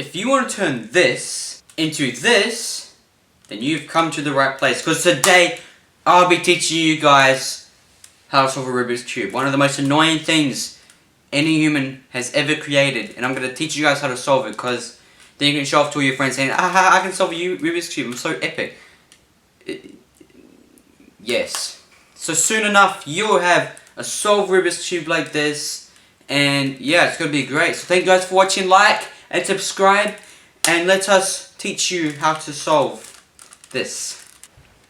if you want to turn this into this, then you've come to the right place. Because today, I'll be teaching you guys how to solve a Rubik's Cube. One of the most annoying things any human has ever created. And I'm going to teach you guys how to solve it. Because then you can show off to all your friends saying, I can solve a Rubik's Cube. I'm so epic. Yes. So soon enough, you'll have a solved Rubik's Cube like this. And yeah, it's going to be great. So thank you guys for watching. Like and subscribe. And let us teach you how to solve this.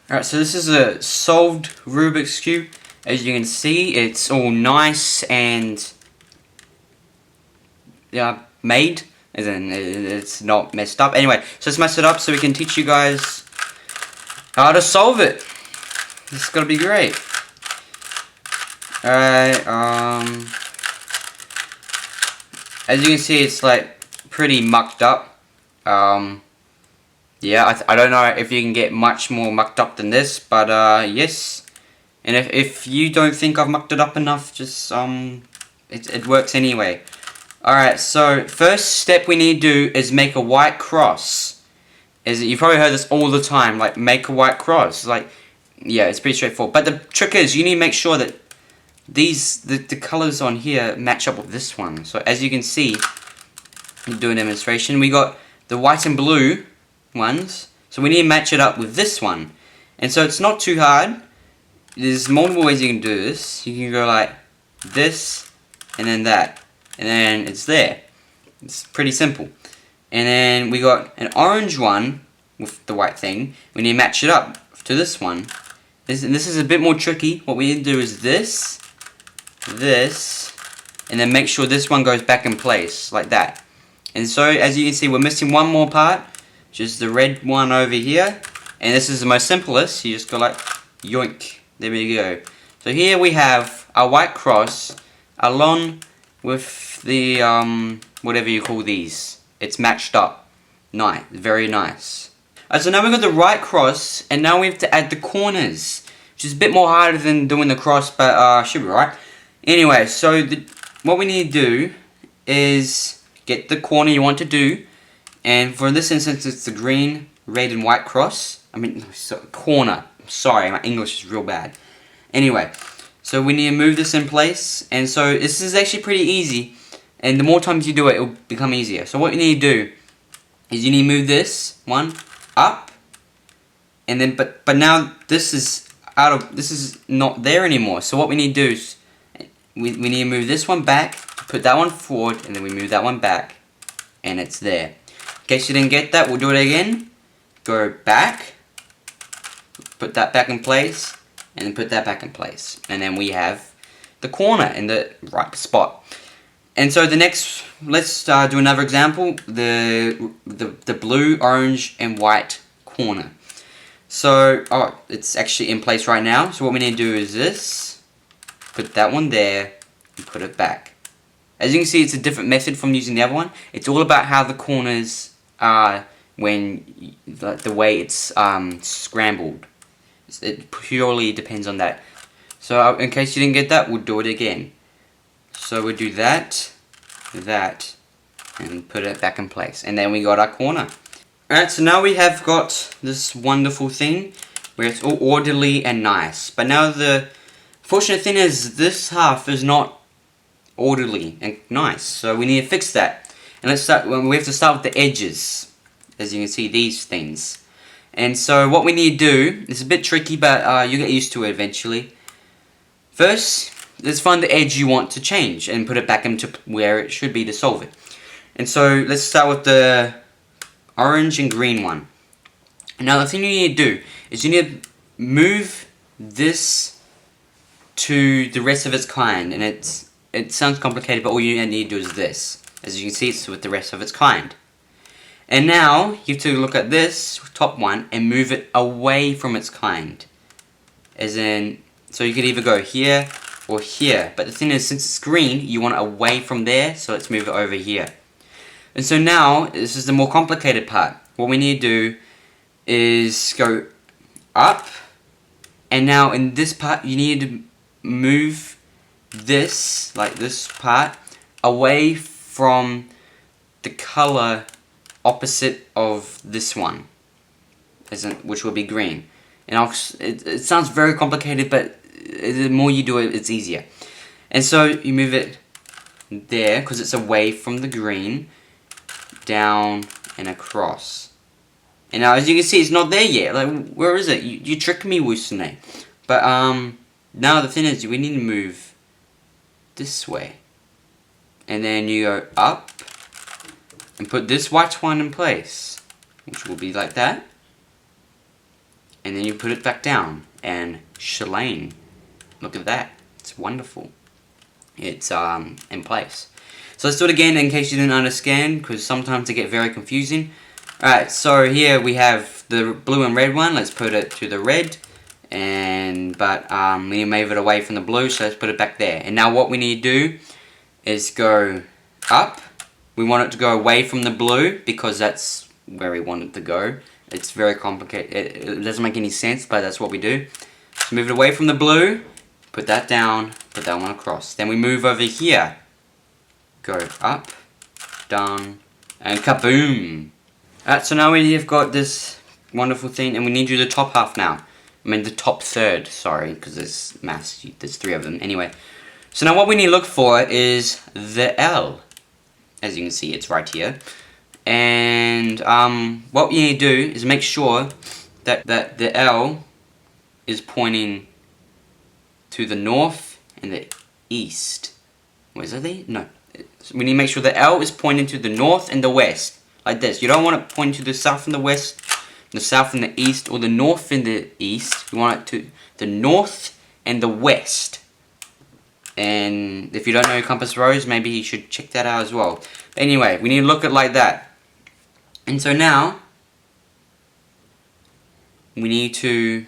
Alright, so this is a solved Rubik's Cube. As you can see, it's all nice and made. As in, it's not messed up. Anyway, so let's mess it up so we can teach you guys how to solve it. This is gonna be great. Alright, as you can see, it's like pretty mucked up. Yeah, I don't know if you can get much more mucked up than this, but yes. And if you don't think I've mucked it up enough, just it works anyway. Alright, so first step we need to do is make a white cross. You've probably heard this all the time, like make a white cross. Like, yeah, it's pretty straightforward. But the trick is you need to make sure that the colors on here match up with this one. So as you can see, I'll do a demonstration. We got the white and blue ones, so we need to match it up with this one. And so it's not too hard. There's multiple ways you can do this. You can go like this, and then that, and then it's there. It's pretty simple. And then we got an orange one with the white thing. We need to match it up to this one. This is a bit more tricky. What we need to do is this, and then make sure this one goes back in place, like that. And so, as you can see, we're missing one more part, which is the red one over here. And this is the most simplest. You just go like, yoink. There we go. So here we have our white cross, along with the, whatever you call these. It's matched up. Nice. Very nice. So now we've got the right cross, and now we have to add the corners, which is a bit more harder than doing the cross, but should be right. Anyway, so what we need to do is get the corner you want to do, and for this instance it's the green, red and white cross. I mean, corner. Sorry, my English is real bad. Anyway, so we need to move this in place, and so this is actually pretty easy, and the more times you do it, it'll become easier. So what you need to do is you need to move this one up, and then but now this is not there anymore. So what we need to do is we need to move this one back, put that one forward, and then we move that one back, and it's there. In case you didn't get that, we'll do it again. Go back, put that back in place, and then put that back in place, and then we have the corner in the right spot. And so the next, let's do another example, the blue, orange, and white corner. So, it's actually in place right now. So what we need to do is this, put that one there, and put it back. As you can see, it's a different method from using the other one. It's all about how the corners are when, the way it's scrambled. It purely depends on that. So in case you didn't get that, we'll do it again. So we'll do that, and put it back in place. And then we got our corner. Alright, so now we have got this wonderful thing where it's all orderly and nice. But now the fortunate thing is this half is not orderly and nice. So we need to fix that. And we have to start with the edges. As you can see, these things. And so what we need to do, it's a bit tricky, but you get used to it eventually. First, let's find the edge you want to change and put it back into where it should be to solve it. And so let's start with the orange and green one. Now the thing you need to do is you need to move this to the rest of its kind. And it sounds complicated, but all you need to do is this. As you can see, it's with the rest of its kind. And now you have to look at this top one and move it away from its kind. As in, so you could either go here or here. But the thing is, since it's green, you want it away from there, so let's move it over here. And so now, this is the more complicated part. What we need to do is go up, and now in this part, you need to move this, like this part, away from the color opposite of this one, which will be green. And it sounds very complicated, but the more you do it, it's easier. And so you move it there, because it's away from the green, down and across. And now, as you can see, it's not there yet. Like, where is it? You tricked me, Wusune. But now the thing is, we need to move this way. And then you go up and put this white one in place, which will be like that. And then you put it back down, and Shalane, look at that. It's wonderful. It's in place. So let's do it again in case you didn't understand, because sometimes they get very confusing. Alright, so here we have the blue and red one. Let's put it to the red. But we need to move it away from the blue, so let's put it back there. And now what we need to do is go up. We want it to go away from the blue, because that's where we want it to go. It's very complicated. It doesn't make any sense, but that's what we do. So move it away from the blue, put that down, put that one across. Then we move over here. Go up, down, and kaboom! Alright, so now we have got this wonderful thing, and we need to do the top half now. I mean the top third, sorry, because there's maths, there's 3 of them. Anyway, so now what we need to look for is the L. As you can see, it's right here. And what you need to do is make sure that the L is pointing to the north and the east. Where's it? No. We need to make sure the L is pointing to the north and the west. Like this. You don't want it pointing to the south and the west, the south and the east, or the north and the east. You want it to the north and the west. And if you don't know compass rose, maybe you should check that out as well. But anyway, we need to look at it like that. And so now, we need to,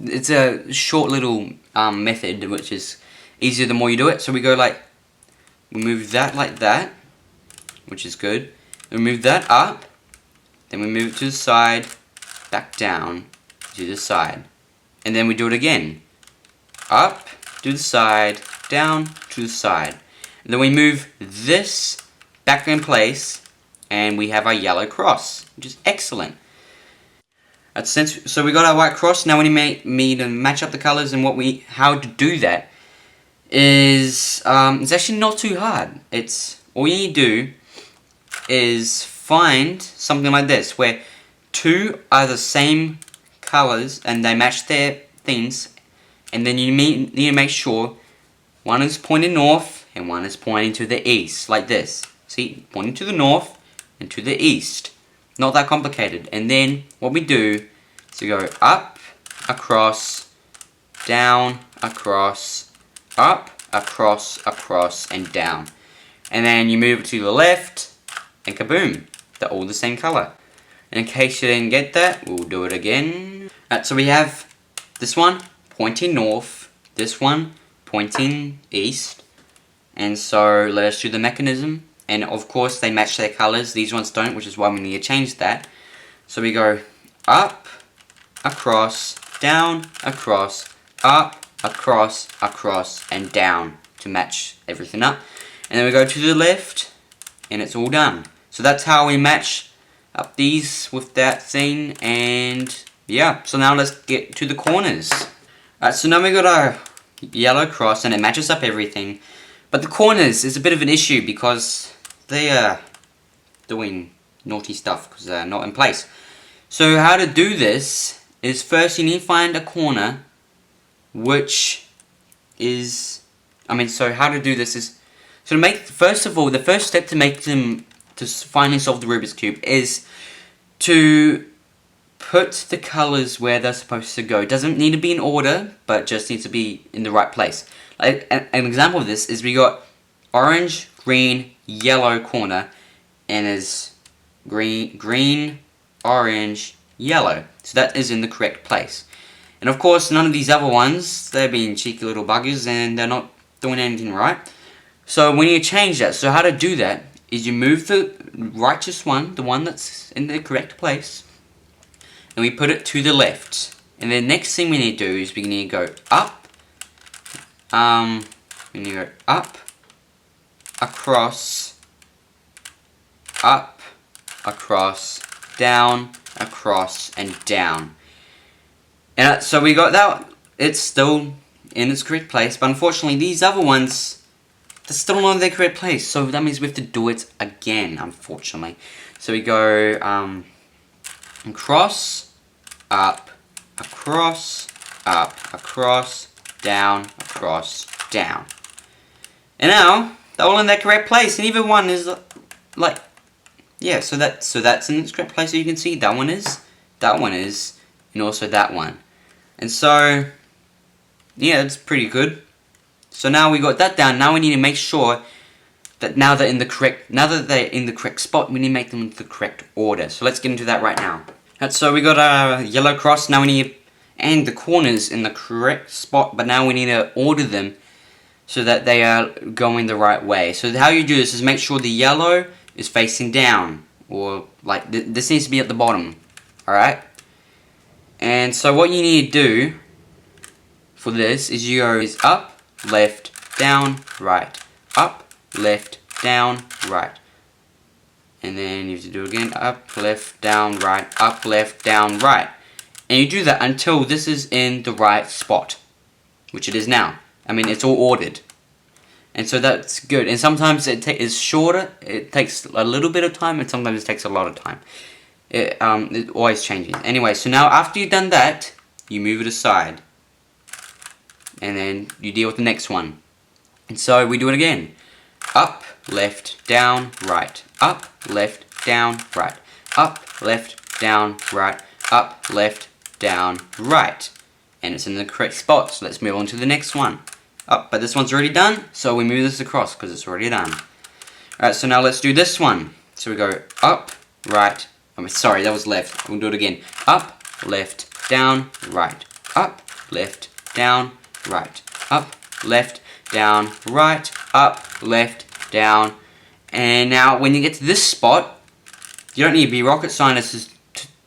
it's a short little method, which is easier the more you do it. So we go like, we move that like that, which is good. We move that up, then we move it to the side, back down, to the side. And then we do it again. Up, to the side, down, to the side. And then we move this back in place, and we have our yellow cross, which is excellent. So we got our white cross. Now we need to match up the colors, and how to do that is it's actually not too hard. It's all you need to do is find something like this, where 2 are the same colors and they match their things, and then you need to make sure one is pointing north and one is pointing to the east, like this. See, pointing to the north and to the east. Not that complicated. And then what we do is we go up, across, down, across, up, across, and down. And then you move it to the left, and kaboom, they're all the same color. And in case you didn't get that, we'll do it again. Alright, so we have this one pointing north, this one pointing east. And so let us do the mechanism. And of course they match their colors. These ones don't, which is why we need to change that. So we go up, across, down, across, up, across, and down to match everything up. And then we go to the left, and it's all done. So that's how we match up these with that thing. And yeah, so now let's get to the corners. Alright, so now we got our yellow cross, and it matches up everything. But the corners is a bit of an issue because they are doing naughty stuff because they're not in place. So how to do this is, first you need to find a corner which is, so how to do this is, so to make, first of all, the first step to make them, to finally solve the Rubik's Cube is to put the colors where they're supposed to go. It doesn't need to be in order, but just needs to be in the right place. Like an example of this is we got orange, green, yellow corner, and is green, orange, yellow. So that is in the correct place. And of course, none of these other ones, they're being cheeky little buggers and they're not doing anything right. So we need to change that. So how to do that is you move the righteous one, the one that's in the correct place, and we put it to the left. And the next thing we need to do is we need to go up, we need to go up, across, up, across, down, across, and down. And so we got that. It's still in its correct place, but unfortunately these other ones, they're still not in their correct place. So that means we have to do it again, unfortunately. So we go across, up, across, down, across, down. And now they're all in their correct place, and even one is like, yeah. So that's in its correct place. So you can see that one is, and also that one. And so, yeah, it's pretty good. So now we got that down. Now we need to make sure that now that they're in the correct spot, we need to make them in the correct order. So let's get into that right now. Right, so we got our yellow cross. Now we need and the corners in the correct spot, but now we need to order them so that they are going the right way. So how you do this is make sure the yellow is facing down, or like this needs to be at the bottom. All right. And so what you need to do for this is you go up, left, down, right. Up, left, down, right. And then you have to do it again. Up, left, down, right. Up, left, down, right. And you do that until this is in the right spot, which it is now. I mean, it's all ordered. And so that's good. And sometimes it is shorter. It takes a little bit of time, and sometimes it takes a lot of time. It always changes. Anyway, so now after you've done that, you move it aside. And then you deal with the next one. And so we do it again. Up, left, down, right. Up, left, down, right. Up, left, down, right. Up, left, down, right. And it's in the correct spot. So let's move on to the next one. Up, but this one's already done, so we move this across because it's already done. Alright, so now let's do this one. So we go up, right. Sorry, that was left. We'll do it again. Up, left, down, right. Up, left, down, right. Up, left, down, right. Up, left, down. And now when you get to this spot, you don't need to be rocket scientists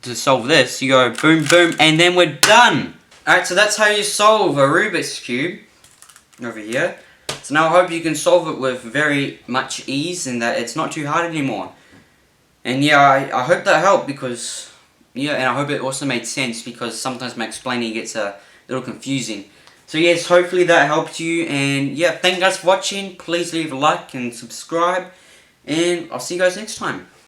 to solve this. You go boom, boom, and then we're done. Alright, so that's how you solve a Rubik's Cube over here. So now I hope you can solve it with very much ease and that it's not too hard anymore. And yeah, I hope that helped because, yeah, and I hope it also made sense because sometimes my explaining gets a little confusing. So yes, hopefully that helped you, and yeah, thank you guys for watching. Please leave a like and subscribe, and I'll see you guys next time.